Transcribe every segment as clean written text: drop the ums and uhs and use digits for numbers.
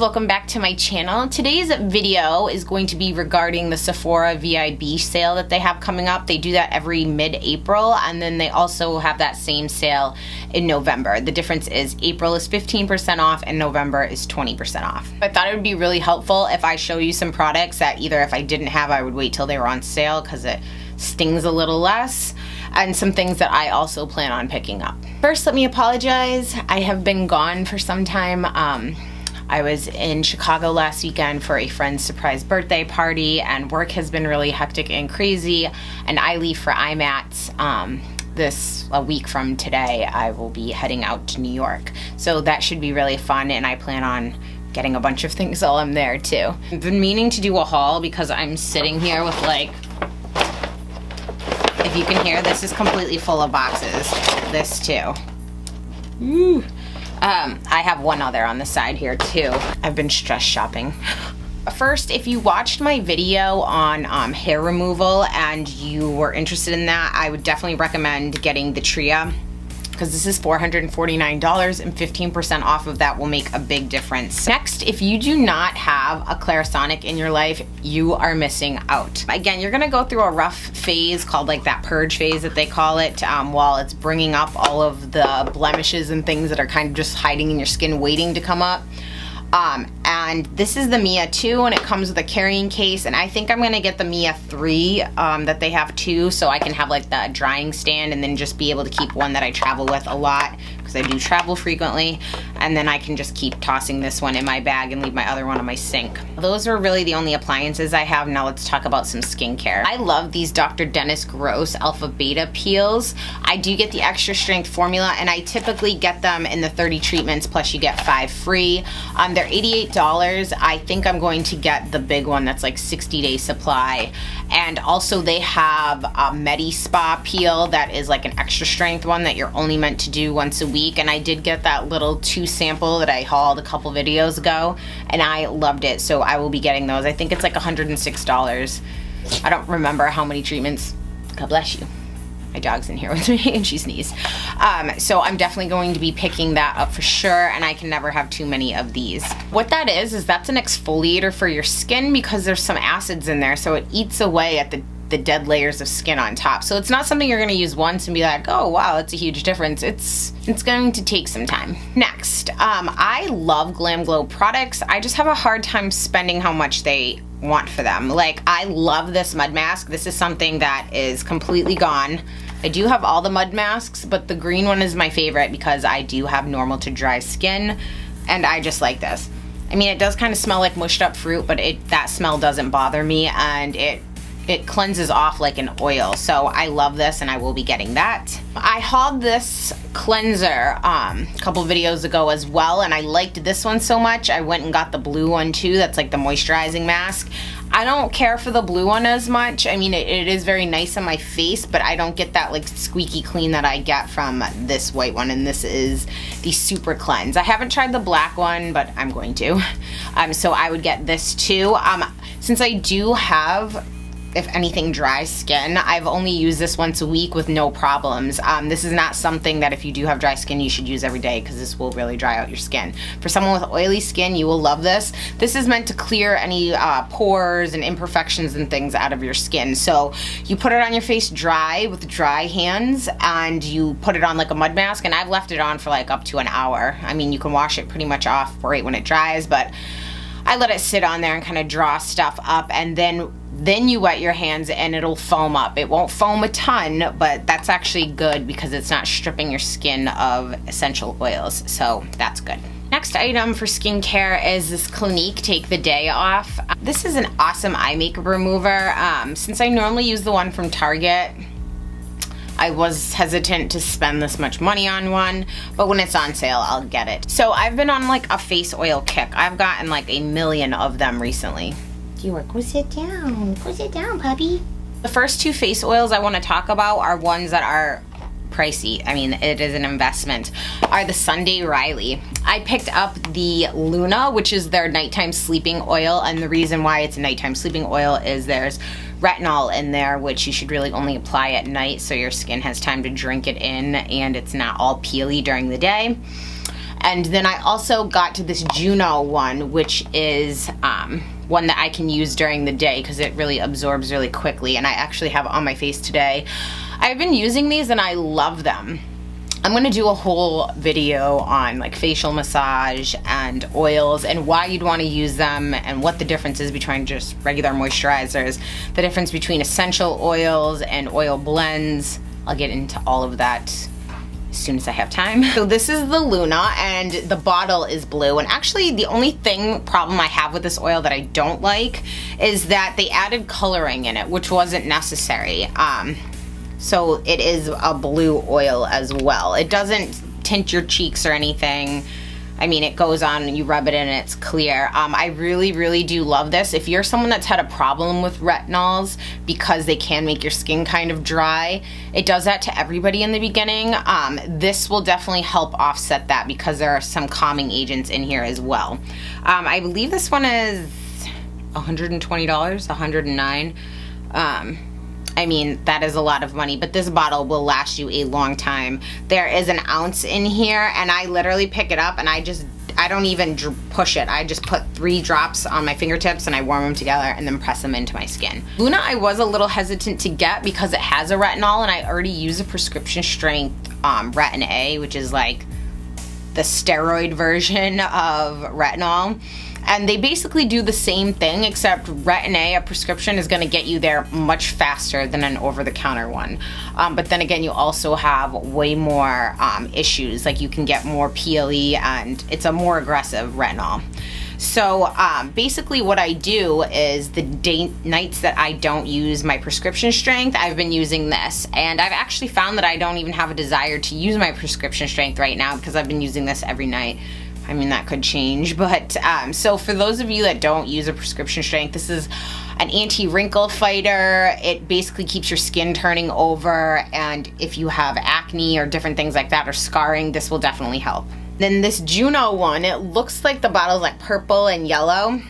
welcome back to my channel. Today's video is going to be regarding the Sephora VIB sale that they have coming up. They do that every mid-April, and then they also have that same sale in November. The difference is April is 15% off and November is 20% off. I thought it would be really helpful if I show you some products that either if I didn't have, I would wait till they were on sale because it stings a little less, and some things that I also plan on picking up. First, let me apologize. I have been gone for some time. I was in Chicago last weekend for a friend's surprise birthday party, and work has been really hectic and crazy, and I leave for IMATS a week from today. I will be heading out to New York, so that should be really fun, and I plan on getting a bunch of things while I'm there too. I've been meaning to do a haul because I'm sitting here with, like, if you can hear, this is completely full of boxes. This too. Ooh. I have one other on the side here too. I've been stress shopping. First, if you watched my video on hair removal and you were interested in that, I would definitely recommend getting the Tria, because this is $449 and 15% off of that will make a big difference. Next, if you do not have a Clarisonic in your life, you are missing out. Again, you're gonna go through a rough phase called like that purge phase that they call it, while it's bringing up all of the blemishes and things that are kind of just hiding in your skin waiting to come up. And this is the Mia 2, and it comes with a carrying case, and I think I'm gonna get the Mia 3 that they have too, so I can have like the drying stand and then just be able to keep one that I travel with a lot, because I do travel frequently, and then I can just keep tossing this one in my bag and leave my other one on my sink. Those are really the only appliances I have. Now let's talk about some skincare. I love these Dr. Dennis Gross Alpha Beta peels. I do get the extra strength formula, and I typically get them in the 30 treatments plus you get 5 free. They're $88. I think I'm going to get the big one that's like 60-day supply. And also they have a Medi Spa peel that is like an extra strength one that you're only meant to do once a week. And I did get that little 2 sample that I hauled a couple videos ago, and I loved it. So I will be getting those. I think it's like $106. I don't remember how many treatments. God bless you. My dog's in here with me and she sneezed. So I'm definitely going to be picking that up for sure, and I can never have too many of these. What that is that's an exfoliator for your skin, because there's some acids in there, so it eats away at the dead layers of skin on top. So it's not something you're gonna use once and be like, oh wow, that's a huge difference. It's going to take some time. Next, I love Glam Glow products. I just have a hard time spending how much they want for them. Like, I love this mud mask. This is something that is completely gone. I do have all the mud masks, but the green one is my favorite because I do have normal to dry skin, and I just like this. I mean, it does kind of smell like mushed up fruit, but that smell doesn't bother me, and it cleanses off like an oil. So I love this, and I will be getting that. I hauled this cleanser a couple videos ago as well, and I liked this one so much I went and got the blue one too. That's like the moisturizing mask. I don't care for the blue one as much. I mean, it is very nice on my face, but I don't get that like squeaky clean that I get from this white one, and this is the Super Cleanse. I haven't tried the black one, but I'm going to. So I would get this too. Since I do have, if anything, dry skin, I've only used this once a week with no problems. This is not something that if you do have dry skin you should use every day, because this will really dry out your skin. For someone with oily skin, you will love this. This is meant to clear any pores and imperfections and things out of your skin. So you put it on your face dry with dry hands, and you put it on like a mud mask, and I've left it on for like up to an hour. I mean, you can wash it pretty much off right when it dries, but I let it sit on there and kind of draw stuff up, and then you wet your hands and it'll foam up. It won't foam a ton, but that's actually good because it's not stripping your skin of essential oils, so that's good. Next item for skincare is this Clinique Take the Day Off. This is an awesome eye makeup remover. Since I normally use the one from Target, I was hesitant to spend this much money on one, but when it's on sale, I'll get it. So I've been on like a face oil kick. I've gotten like 1 million of them recently. Go sit down. Go sit down, puppy. The first 2 face oils I want to talk about are ones that are pricey. I mean, it is an investment. Are the Sunday Riley. I picked up the Luna, which is their nighttime sleeping oil, and the reason why it's a nighttime sleeping oil is there's retinol in there, which you should really only apply at night so your skin has time to drink it in and it's not all peely during the day. And then I also got to this Juno one, which is one that I can use during the day because it really absorbs really quickly, and I actually have it on my face today. I've been using these and I love them. I'm gonna do a whole video on like facial massage and oils and why you'd want to use them and what the difference is between just regular moisturizers, the difference between essential oils and oil blends. I'll get into all of that as soon as I have time. So this is the Luna, and the bottle is blue, and actually the only problem I have with this oil that I don't like is that they added coloring in it, which wasn't necessary. So it is a blue oil as well. It doesn't tint your cheeks or anything. I mean, it goes on and you rub it in and it's clear. I really do love this. If you're someone that's had a problem with retinols because they can make your skin kind of dry, it does that to everybody in the beginning. This will definitely help offset that because there are some calming agents in here as well. I believe this one is $120, $109. I mean, that is a lot of money, but this bottle will last you a long time. There is an ounce in here, and I literally pick it up and I don't even push it. I just put 3 drops on my fingertips and I warm them together and then press them into my skin. Luna, I was a little hesitant to get because it has a retinol, and I already use a prescription strength Retin A, which is like the steroid version of retinol. And they basically do the same thing, except Retin A, a prescription, is gonna get you there much faster than an over-the-counter one. But then again, you also have way more issues. Like you can get more PLE, and it's a more aggressive retinol. So basically what I do is the nights that I don't use my prescription strength, I've been using this. And I've actually found that I don't even have a desire to use my prescription strength right now because I've been using this every night. I mean, that could change, but so for those of you that don't use a prescription strength, this is an anti-wrinkle fighter. It basically keeps your skin turning over, and if you have acne or different things like that or scarring, this will definitely help. Then this Juno one, it looks like the bottle's like purple and yellow,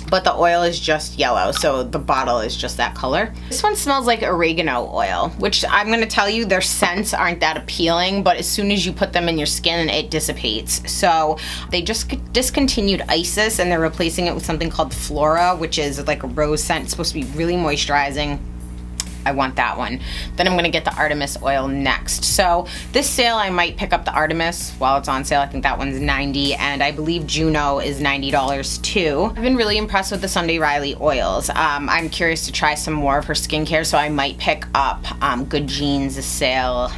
but the oil is just yellow, so the bottle is just that color. This one smells like oregano oil, which I'm gonna tell you, their scents aren't that appealing, but as soon as you put them in your skin, it dissipates. So they just discontinued Isis, and they're replacing it with something called Flora, which is like a rose scent. It's supposed to be really moisturizing. I want that one. Then I'm gonna get the Artemis oil next. So this sale, I might pick up the Artemis while it's on sale. I think that one's $90, and I believe Juno is $90 too. I've been really impressed with the Sunday Riley oils. I'm curious to try some more of her skincare, so I might pick up Good Genes sale.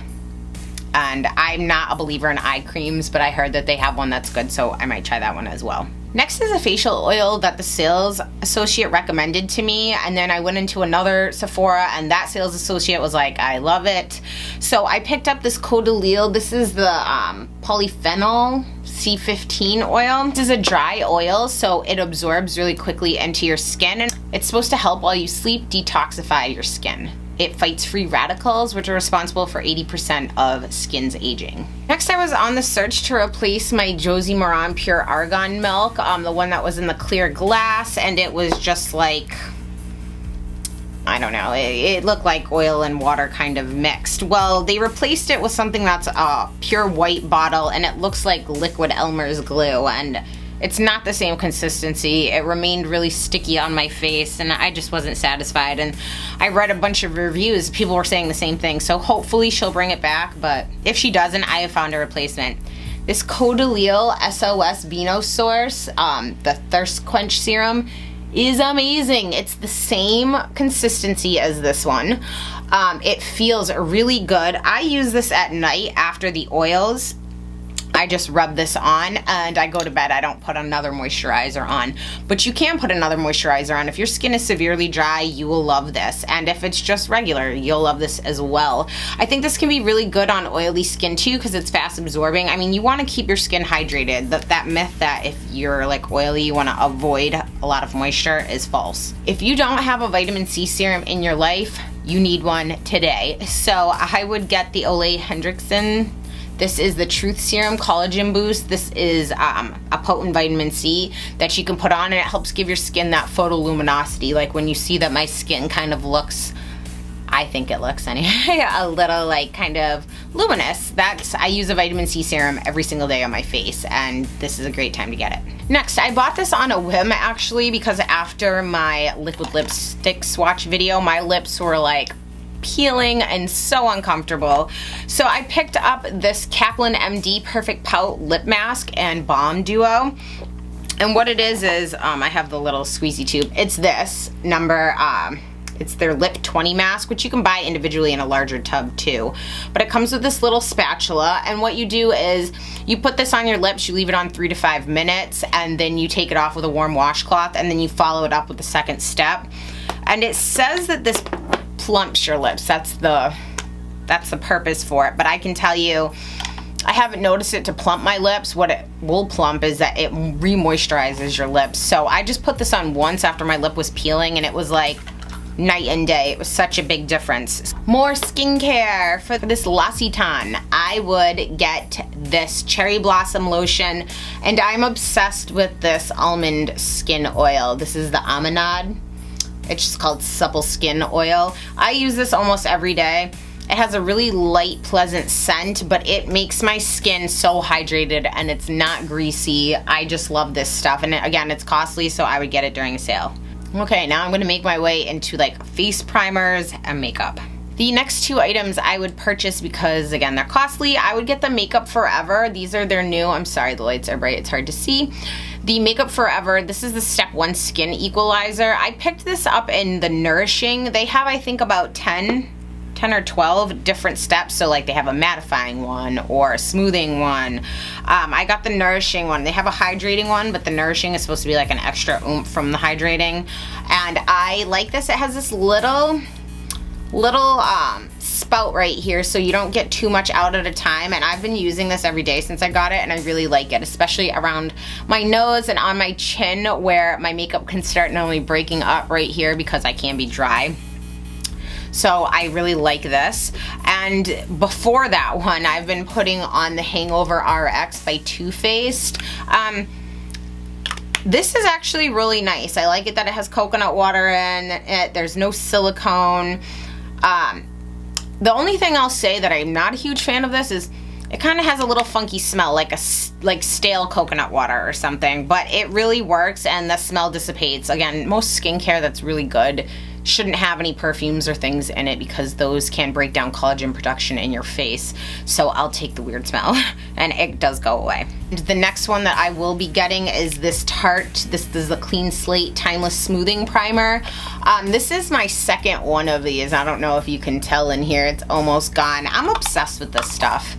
And I'm not a believer in eye creams, but I heard that they have one that's good, so I might try that one as well. Next is a facial oil that the sales associate recommended to me, and then I went into another Sephora and that sales associate was like, I love it. So I picked up this Codalil. This is the polyphenol C15 oil. This is a dry oil, so it absorbs really quickly into your skin, and it's supposed to help while you sleep detoxify your skin. It fights free radicals, which are responsible for 80% of skin's aging. Next, I was on the search to replace my Josie Moran Pure Argan Milk, the one that was in the clear glass, and it was just like, I don't know, it looked like oil and water kind of mixed. Well, they replaced it with something that's a pure white bottle, and it looks like liquid Elmer's glue, and it's not the same consistency. It remained really sticky on my face, and I just wasn't satisfied. And I read a bunch of reviews. People were saying the same thing, so hopefully she'll bring it back, but if she doesn't, I have found a replacement. This Codalil SOS Vino Source, the Thirst Quench Serum, is amazing. It's the same consistency as this one. It feels really good. I use this at night after the oils. I just rub this on and I go to bed. I don't put another moisturizer on, but you can put another moisturizer on. If your skin is severely dry, you will love this, and if it's just regular, you'll love this as well. I think this can be really good on oily skin too because it's fast absorbing. I mean, you want to keep your skin hydrated. That myth that if you're like oily, you want to avoid a lot of moisture is false. If you don't have a vitamin C serum in your life, you need one today. So I would get the Ole Hendrickson. This is the Truth Serum Collagen Boost. This is a potent vitamin C that you can put on, and it helps give your skin that photoluminosity. Like when you see that my skin kind of looks, I think it looks anyway, a little like kind of luminous. I use a vitamin C serum every single day on my face, and this is a great time to get it. Next, I bought this on a whim actually, because after my liquid lipstick swatch video, my lips were like peeling and so uncomfortable. So I picked up this Kaplan MD Perfect Pout Lip Mask and Balm Duo. And what it is I have the little squeezy tube. It's this number, it's their Lip 20 mask, which you can buy individually in a larger tub too. But it comes with this little spatula, and what you do is you put this on your lips, you leave it on 3 to 5 minutes, and then you take it off with a warm washcloth, and then you follow it up with the second step. And it says that this plumps your lips. That's the purpose for it. But I can tell you, I haven't noticed it to plump my lips. What it will plump is that it re-moisturizes your lips. So I just put this on once after my lip was peeling, and it was like night and day. It was such a big difference. More skincare for this L'Occitane. I would get this Cherry Blossom Lotion, and I'm obsessed with this almond skin oil. This is the Amanade. It's just called Supple Skin Oil. I use this almost every day. It has a really light, pleasant scent, but it makes my skin so hydrated, and it's not greasy. I just love this stuff, and again, it's costly, so I would get it during a sale. Okay, now I'm gonna make my way into like face primers and makeup. The next two items I would purchase because, again, they're costly. I would get the Makeup Forever. These are their new, I'm sorry, the lights are bright, it's hard to see. The Makeup Forever, this is the Step 1 Skin Equalizer. I picked this up in the Nourishing. They have, I think, about 10 or 12 different steps. So like they have a mattifying one or a smoothing one. I got the Nourishing one. They have a hydrating one, but the Nourishing is supposed to be like an extra oomph from the hydrating. And I like this. It has this little spout right here, so you don't get too much out at a time, and I've been using this every day since I got it, and I really like it, especially around my nose and on my chin where my makeup can start normally breaking up right here because I can be dry. So I really like this. And before that one, I've been putting on the Hangover RX by Too Faced. This is actually really nice. I like it that it has coconut water in it. There's no silicone. The only thing I'll say that I'm not a huge fan of this is it kind of has a little funky smell, like stale coconut water or something, but it really works and the smell dissipates. Again, most skincare that's really good shouldn't have any perfumes or things in it because those can break down collagen production in your face. So I'll take the weird smell and it does go away. And the next one that I will be getting is this Tarte. This is the Clean Slate Timeless Smoothing Primer. This is my second one of these. I don't know if you can tell in here. It's almost gone. I'm obsessed with this stuff.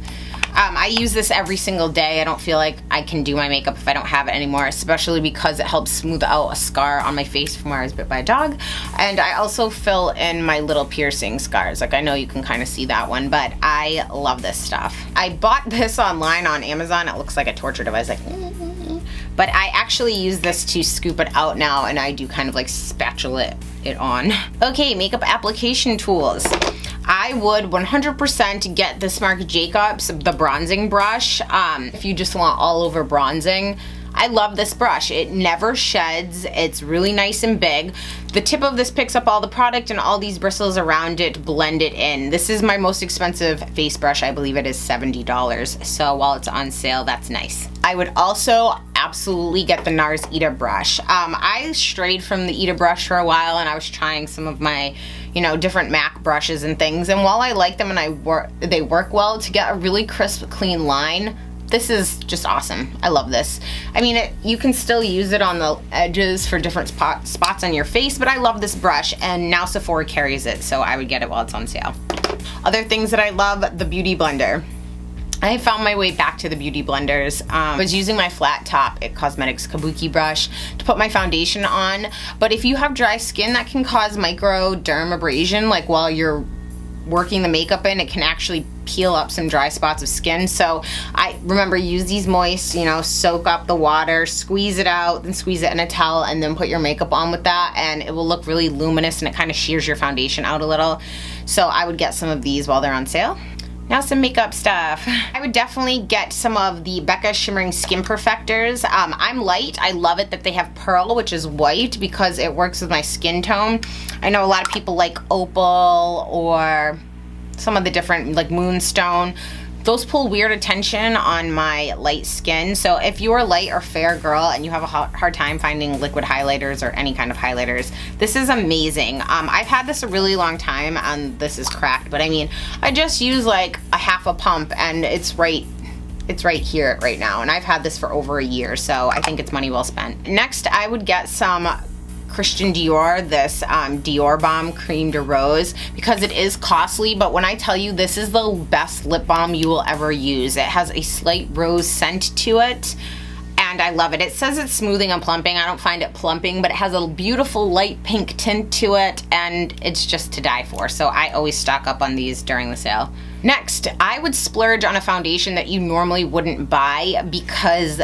I use this every single day. I don't feel like I can do my makeup if I don't have it anymore, especially because it helps smooth out a scar on my face from where I was bit by a dog. And I also fill in my little piercing scars. Like, I know you can kind of see that one, but I love this stuff. I bought this online on Amazon. It looks like a torture device, like, but I actually use this to scoop it out now, and I do kind of like spatula it on. Okay, makeup application tools. I would 100% get this Marc Jacobs, the bronzing brush, if you just want all over bronzing. I love this brush. It never sheds. It's really nice and big. The tip of this picks up all the product and all these bristles around it blend it in. This is my most expensive face brush. I believe it is $70. So while it's on sale, that's nice. I would also absolutely get the NARS Ita brush. I strayed from the Ita brush for a while, and I was trying some of my, different MAC brushes and things. And while I like them and they work well, to get a really crisp, clean line, this is just awesome. I love this. I mean, you can still use it on the edges for different spots on your face, but I love this brush, and now Sephora carries it, so I would get it while it's on sale. Other things that I love, the Beauty Blender. I found my way back to the Beauty Blenders. I was using my flat top It Cosmetics Kabuki brush to put my foundation on, but if you have dry skin, that can cause microdermabrasion, like while you're working the makeup in, it can actually peel up some dry spots of skin. So I remember, use these moist, soak up the water, squeeze it out, then squeeze it in a towel, and then put your makeup on with that, and it will look really luminous, and it kind of shears your foundation out a little. So I would get some of these while they're on sale. Now some makeup stuff. I would definitely get some of the Becca Shimmering Skin Perfectors. I'm light. I love it that they have pearl, which is white, because it works with my skin tone. I know a lot of people like opal or some of the different, like moonstone. Those pull weird attention on my light skin. So if you're a light or fair girl and you have a hard time finding liquid highlighters or any kind of highlighters, this is amazing. I've had this a really long time and this is cracked, but I mean, I just use like a half a pump and it's right here right now. And I've had this for over a year, so I think it's money well spent. Next, I would get some Christian Dior, this Dior Balm Creme de Rose, because it is costly, but when I tell you this is the best lip balm you will ever use. It has a slight rose scent to it, and I love it. It says it's smoothing and plumping. I don't find it plumping, but it has a beautiful light pink tint to it, and it's just to die for. So I always stock up on these during the sale. Next, I would splurge on a foundation that you normally wouldn't buy because,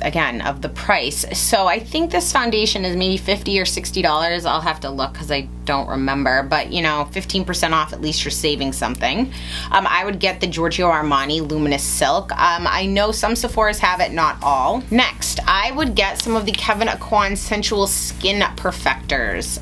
again, of the price. So I think this foundation is maybe $50 or $60. I'll have to look because I don't remember, but you know, 15% off, at least you're saving something. I would get the Giorgio Armani Luminous Silk. I know some Sephoras have it, not all. Next, I would get some of the Kevyn Aucoin Sensual Skin Perfectors.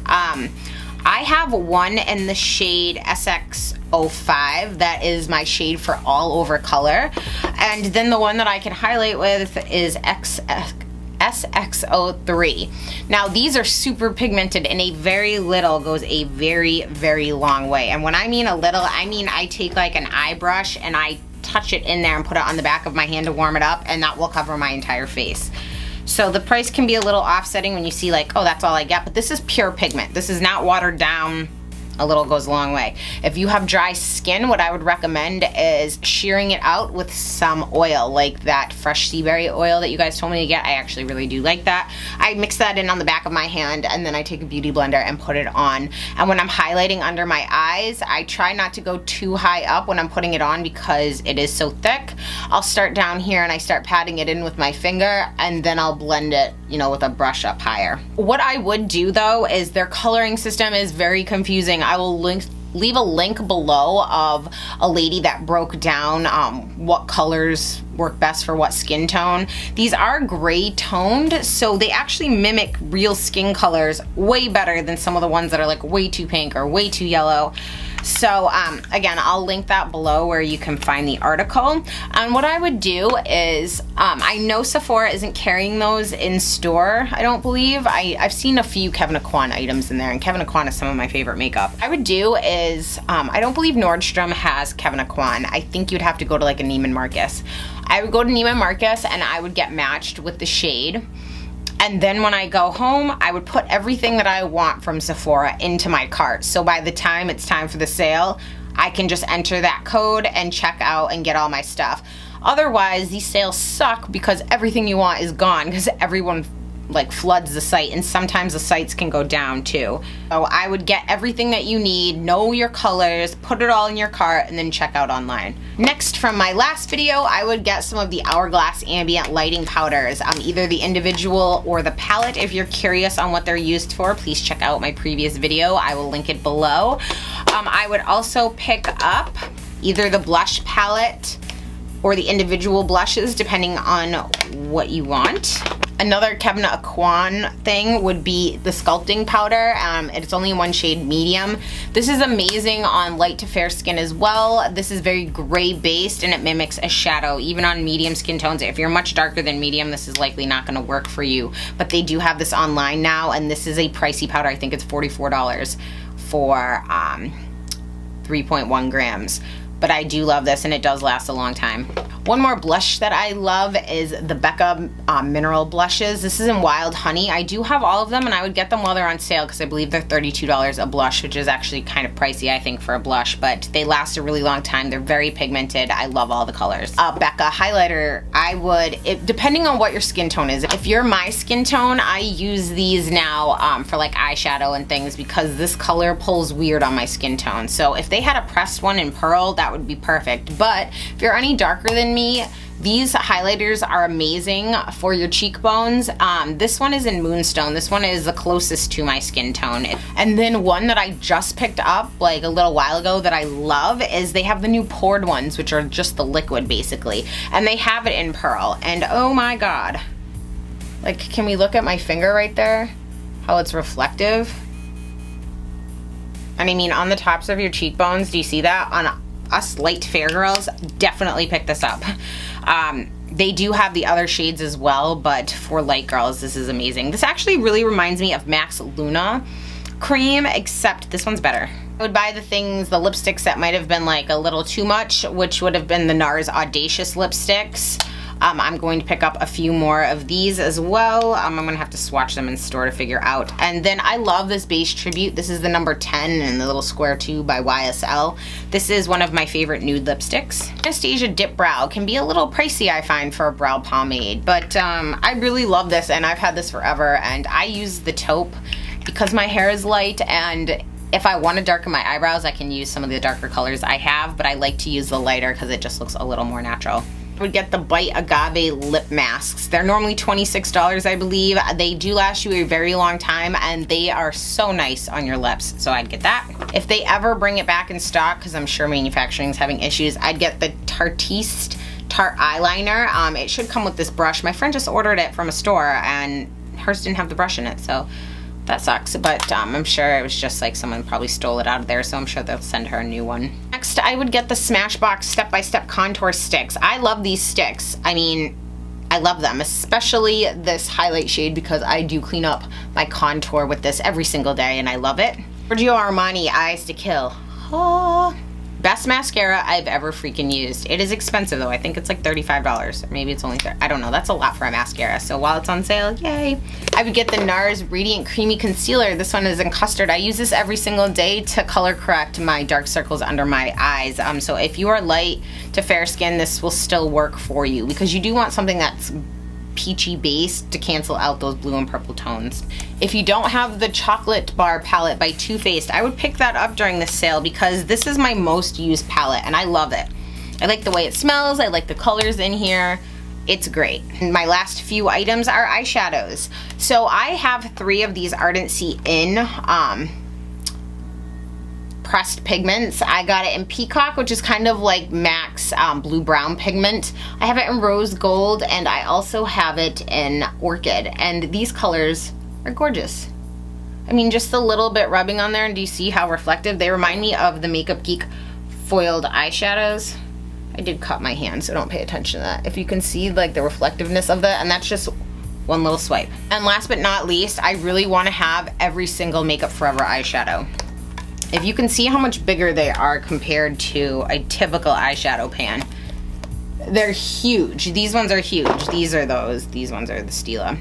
I have one in the shade SX05 that is my shade for all over color, and then the one that I can highlight with is SX03. Now these are super pigmented, and a very little goes a very, very long way. And when I mean a little, I mean I take like an eye brush and I touch it in there and put it on the back of my hand to warm it up, and that will cover my entire face. So the price can be a little offsetting when you see like, oh, that's all I get, but this is pure pigment. This is not watered down. A little goes a long way. If you have dry skin, what I would recommend is shearing it out with some oil, like that fresh sea berry oil that you guys told me to get. I actually really do like that. I mix that in on the back of my hand, and then I take a beauty blender and put it on. And when I'm highlighting under my eyes, I try not to go too high up when I'm putting it on because it is so thick. I'll start down here and I start patting it in with my finger, and then I'll blend it, you know, with a brush up higher. What I would do though is their coloring system is very confusing. I will leave a link below of a lady that broke down what colors work best for what skin tone. These are gray toned, so they actually mimic real skin colors way better than some of the ones that are like way too pink or way too yellow. So again, I'll link that below where you can find the article. And what I would do is, I know Sephora isn't carrying those in store, I don't believe. I've seen a few Kevyn Aucoin items in there, and Kevyn Aucoin is some of my favorite makeup. What I would do is, I don't believe Nordstrom has Kevyn Aucoin. I think you'd have to go to like a Neiman Marcus. I would go to Neiman Marcus and I would get matched with the shade. And then when I go home, I would put everything that I want from Sephora into my cart. So by the time it's time for the sale, I can just enter that code and check out and get all my stuff. Otherwise, these sales suck because everything you want is gone because everyone like floods the site, and sometimes the sites can go down too. So I would get everything that you need, know your colors, put it all in your cart, and then check out online. Next, from my last video, I would get some of the Hourglass Ambient Lighting Powders, either the individual or the palette. If you're curious on what they're used for, please check out my previous video. I will link it below. I would also pick up either the blush palette or the individual blushes, depending on what you want. Another Kevyn Aucoin thing would be the sculpting powder. It's only in one shade, medium. This is amazing on light to fair skin as well. This is very gray based and it mimics a shadow, even on medium skin tones. If you're much darker than medium, this is likely not gonna work for you. But they do have this online now, and this is a pricey powder. I think it's $44 for 3.1 grams. But I do love this, and it does last a long time. One more blush that I love is the Becca Mineral Blushes. This is in Wild Honey. I do have all of them, and I would get them while they're on sale because I believe they're $32 a blush, which is actually kind of pricey, I think, for a blush, but they last a really long time. They're very pigmented. I love all the colors. Becca highlighter, I would, depending on what your skin tone is. If you're my skin tone, I use these now for like eyeshadow and things because this color pulls weird on my skin tone. So if they had a pressed one in Pearl, that would be perfect. But if you're any darker than given me. These highlighters are amazing for your cheekbones. This one is in Moonstone. This one is the closest to my skin tone. And then one that I just picked up like a little while ago that I love is they have the new poured ones, which are just the liquid basically. And they have it in pearl. And oh my God. Like, can we look at my finger right there? How it's reflective? And I mean, on the tops of your cheekbones, do you see that? On us light fair girls, definitely pick this up. They do have the other shades as well, but for light girls, this is amazing. This actually really reminds me of MAC's Luna cream, except this one's better. I would buy the things, the lipsticks that might have been like a little too much, which would have been the NARS Audacious lipsticks. I'm going to pick up a few more of these as well. I'm gonna have to swatch them in store to figure out. And then I love this Beige Tribute. This is the number 10 in the little square tube by YSL. This is one of my favorite nude lipsticks. Anastasia Dip Brow can be a little pricey, I find, for a brow pomade, but I really love this, and I've had this forever, and I use the taupe because my hair is light, and if I want to darken my eyebrows, I can use some of the darker colors I have, but I like to use the lighter because it just looks a little more natural. Would get the Bite Agave lip masks. They're normally $26, I believe. They do last you a very long time, and they are so nice on your lips, so I'd get that. If they ever bring it back in stock, because I'm sure manufacturing's having issues, I'd get the Tartiste Tarte eyeliner. It should come with this brush. My friend just ordered it from a store, and hers didn't have the brush in it, so that sucks, but I'm sure it was just like someone probably stole it out of there, so I'm sure they'll send her a new one. Next, I would get the Smashbox Step by Step Contour Sticks. I love these sticks. I mean, I love them, especially this highlight shade because I do clean up my contour with this every single day, and I love it. Giorgio Armani Eyes to Kill. Oh. Best mascara I've ever freaking used. It is expensive though. I think it's like $35. Maybe it's only I don't know. That's a lot for a mascara. So while it's on sale, yay. I would get the NARS Radiant Creamy Concealer. This one is in Custard. I use this every single day to color correct my dark circles under my eyes. So if you are light to fair skin, this will still work for you because you do want something that's peachy base to cancel out those blue and purple tones. If you don't have the Chocolate Bar palette by Too Faced, I would pick that up during the sale because this is my most used palette and I love it. I like the way it smells, I like the colors in here. It's great. And my last few items are eyeshadows. So I have 3 of these Ardent Sea In pressed pigments. I got it in Peacock, which is kind of like MAC's blue-brown pigment. I have it in Rose Gold, and I also have it in Orchid, and these colors are gorgeous. I mean, just a little bit rubbing on there, and do you see how reflective? They remind me of the Makeup Geek foiled eyeshadows. I did cut my hand, so don't pay attention to that. If you can see like the reflectiveness of that, and that's just one little swipe. And last but not least, I really want to have every single Makeup Forever eyeshadow. If you can see how much bigger they are compared to a typical eyeshadow pan, they're huge. These ones are huge. These are those. These ones are the Stila.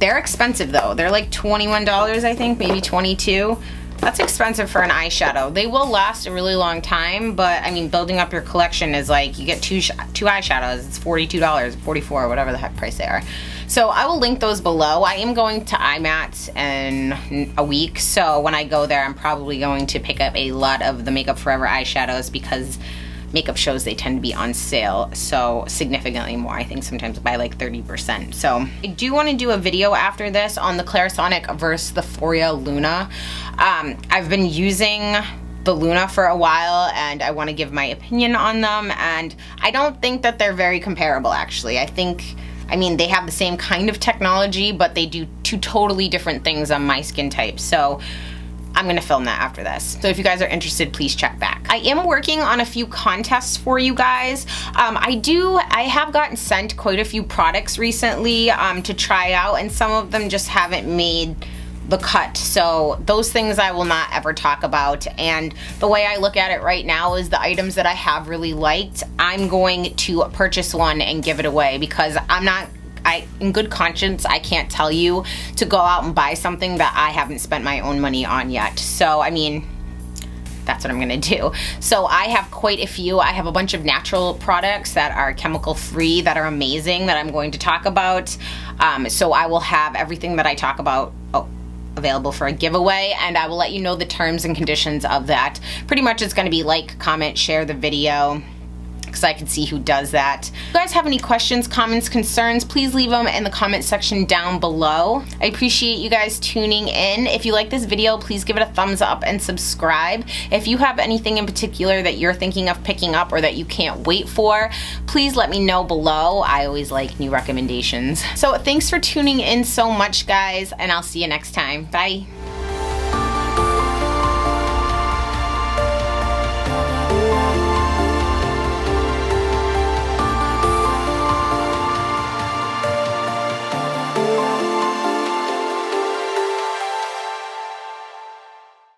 They're expensive though. They're like $21, I think, maybe $22. That's expensive for an eyeshadow. They will last a really long time, but I mean, building up your collection is like, you get two eyeshadows, it's $42, $44, whatever the heck price they are. So I will link those below. I am going to IMATS in a week, so when I go there, I'm probably going to pick up a lot of the Makeup Forever eyeshadows because makeup shows, they tend to be on sale, so significantly more. I think sometimes by like 30%. So I do want to do a video after this on the Clarisonic versus the Foria Luna. I've been using the Luna for a while and I want to give my opinion on them, and I don't think that they're very comparable actually. I mean, they have the same kind of technology, but they do 2 totally different things on my skin type. So I'm gonna film that after this. So if you guys are interested, please check back. I am working on a few contests for you guys. I have gotten sent quite a few products recently to try out, and some of them just haven't made the cut. So those things I will not ever talk about. And the way I look at it right now is the items that I have really liked, I'm going to purchase one and give it away because in good conscience, I can't tell you to go out and buy something that I haven't spent my own money on yet. So, I mean, that's what I'm gonna do. So I have quite a few. I have a bunch of natural products that are chemical free that are amazing that I'm going to talk about. So I will have everything that I talk about available for a giveaway, and I will let you know the terms and conditions of that. Pretty much it's gonna be like, comment, share the video, because I can see who does that. If you guys have any questions, comments, concerns, please leave them in the comment section down below. I appreciate you guys tuning in. If you like this video, please give it a thumbs up and subscribe. If you have anything in particular that you're thinking of picking up or that you can't wait for, please let me know below. I always like new recommendations. So thanks for tuning in so much, guys, and I'll see you next time. Bye.